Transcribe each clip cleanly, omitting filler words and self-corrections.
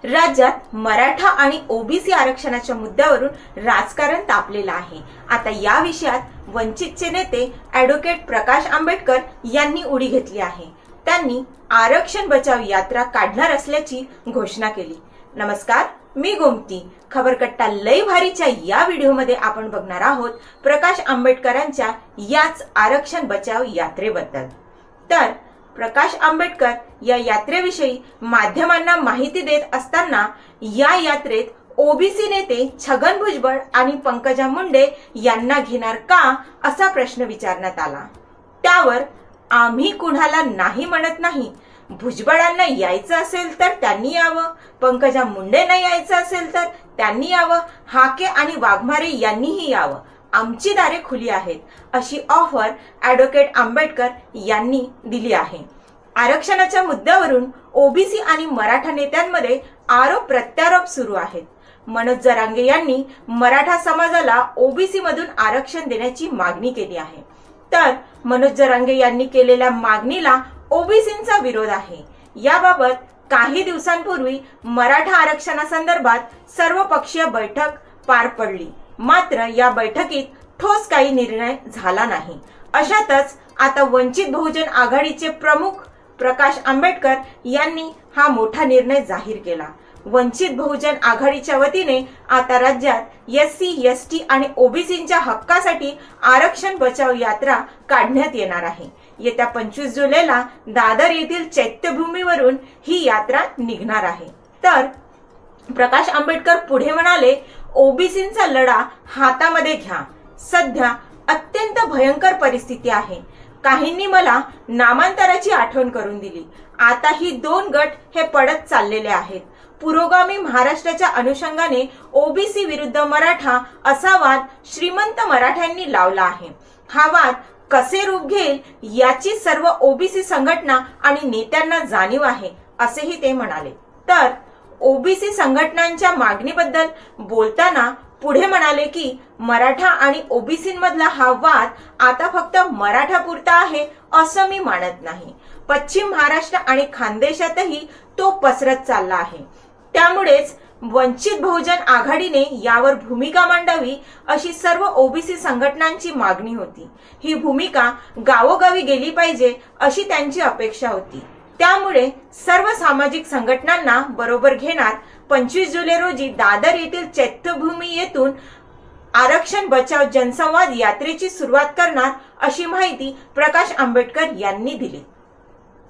राज्यात मराठा आणि ओबीसी आरक्षणाच्या मुद्द्यावरून राजकारण तापलेलं आहे। आता या विषयात वंचितचे नेते ॲडव्होकेट प्रकाश आंबेडकर यांनी उडी घेतली आहे। त्यांनी आरक्षण बचाव यात्रा काढणार असल्याची घोषणा केली। नमस्कार, मी गोमती। खबरकट्टा लय भारीच्या या व्हिडिओमध्ये आपण बघणार आहोत प्रकाश आंबेडकरांच्या याच आरक्षण बचाव यात्रेबद्दल। तर प्रकाश आंबेडकर या यात्रेविषयी माध्यमांना माहिती देत असताना या यात्रेत ओबीसी नेते छगन भुजबळ आणि पंकजा मुंडे यांना घेणार का असा प्रश्न विचारण्यात आला। त्यावर आम्ही कुणाला नाही म्हणत नाही, भुजबळांना यायचं असेल तर त्यांनी यावं, पंकजा मुंडेंना यायचं असेल तर त्यांनी यावं, हाके आणि वाघमारे यांनीही यावं, आमची दारे खुली आहेत, अशी ऑफर ॲडव्होकेट आंबेडकर यांनी दिली आहे। आरक्षणाच्या मुद्द्यावरून ओबीसी आणि मराठा नेत्यांमध्ये आरोप प्रत्यारोप सुरू आहेत। मनोज जरांगे यांनी मराठा समाजाला ओबीसी मधून आरक्षण देण्याची मागणी केली आहे। तर मनोज जरांगे यांनी केलेल्या मागणीला ओबीसींचा विरोध आहे। याबाबत काही दिवसांपूर्वी मराठा आरक्षणासंदर्भात सर्वपक्षीय बैठक पार पडली, मात्र या बैठकीत ठोस काही निर्णय झाला नाही। अशातच आता वंचित बहुजन आघाडीचे प्रमुख प्रकाश आंबेडकर यांनी हा मोठा निर्णय जाहीर केला। वंचित बहुजन आघाडीच्या वतीने आता राज्यात एससी, एसटी आणि ओबीसींच्या हक्कासाठी आरक्षण बचाव यात्रा काढण्यात येणार आहे। येत्या 25 जुलैला दादर येथील चैत्यभूमीवरून ही यात्रा निघणार आहे। तर प्रकाश आंबेडकर पुढे म्हणाले, ओबीसींचा लढा हातामध्ये घ्या। सध्या अत्यंत भयंकर परिस्थिती आहे। काहींनी मला नामांतराची आठवण करून दिली। आता ही दोन गट हे पडत चाललेले आहेत। पुरोगामी महाराष्ट्राच्या अनुषंगाने ओबीसी विरुद्ध मराठा असा वाद श्रीमंत मराठ्यांनी लावला आहे। हा वाद कसे रूप घेईल याची सर्व ओबीसी संघटना आणि नेत्यांना जाणीव आहे, असेही ते म्हणाले। तर ओबीसी संघटनांच्या मागणीबद्दल बोलताना पुढे म्हणाले की मराठा आणि ओबीसींमधला हा वाद आता फक्त मराठापुरता आहे असं मी मानत नाही। पश्चिम महाराष्ट्र आणि खानदेशातही तो पसरत चालला आहे। त्यामुळेच वंचित बहुजन आघाडीने यावर भूमिका मांडावी अशी सर्व ओबीसी संघटनांची मागणी होती। ही भूमिका गावोगावी गेली पाहिजे अशी त्यांची अपेक्षा होती। त्यामुळे सर्व सामाजिक संघटनांना बरोबर घेणार 25 जुलै रोजी दादर येथील चैत्यभूमी येथून आरक्षण बचाव जनसंवाद यात्रेची सुरुवात करणार अशी माहिती प्रकाश आंबेडकर यांनी दिली।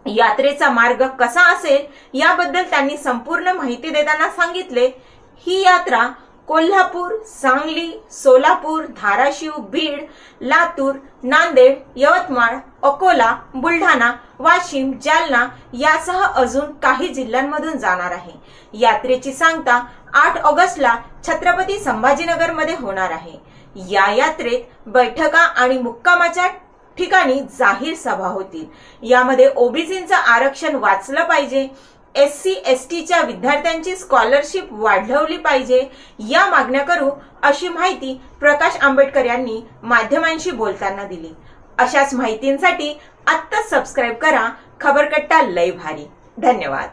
यात्रेचा मार्ग कसा असेल याबद्दल त्यांनी संपूर्ण माहिती देताना सांगितले, ही यात्रा कोल्हापूर, सांगली, सोलापूर, धाराशिव, बीड, लातूर, नांदेड, यवतमाळ, अकोला, बुलढाणा, वाशिम, जालना यासह अजून काही जिल्ह्यांमधून जाणार आहे। यात्रेची सांगता 8 ऑगस्टला छत्रपती संभाजीनगर मध्ये होणार आहे। या यात्रेत बैठका आणि मुक्कामाच्या ठिकाणी जाहीर सभा होतील। यामध्ये ओबीसींचं आरक्षण वाचलं पाहिजे, एससी, एसटीच्या विद्यार्थ्यांची स्कॉलरशिप वाढवली पाहिजे, या मागण्या करू अशी माहिती प्रकाश आंबेडकर यांनी माध्यमांशी बोलताना दिली। अशाच माहितींसाठी आत्ताच सबस्क्राइब करा खबरकट्टा लय भारी। धन्यवाद।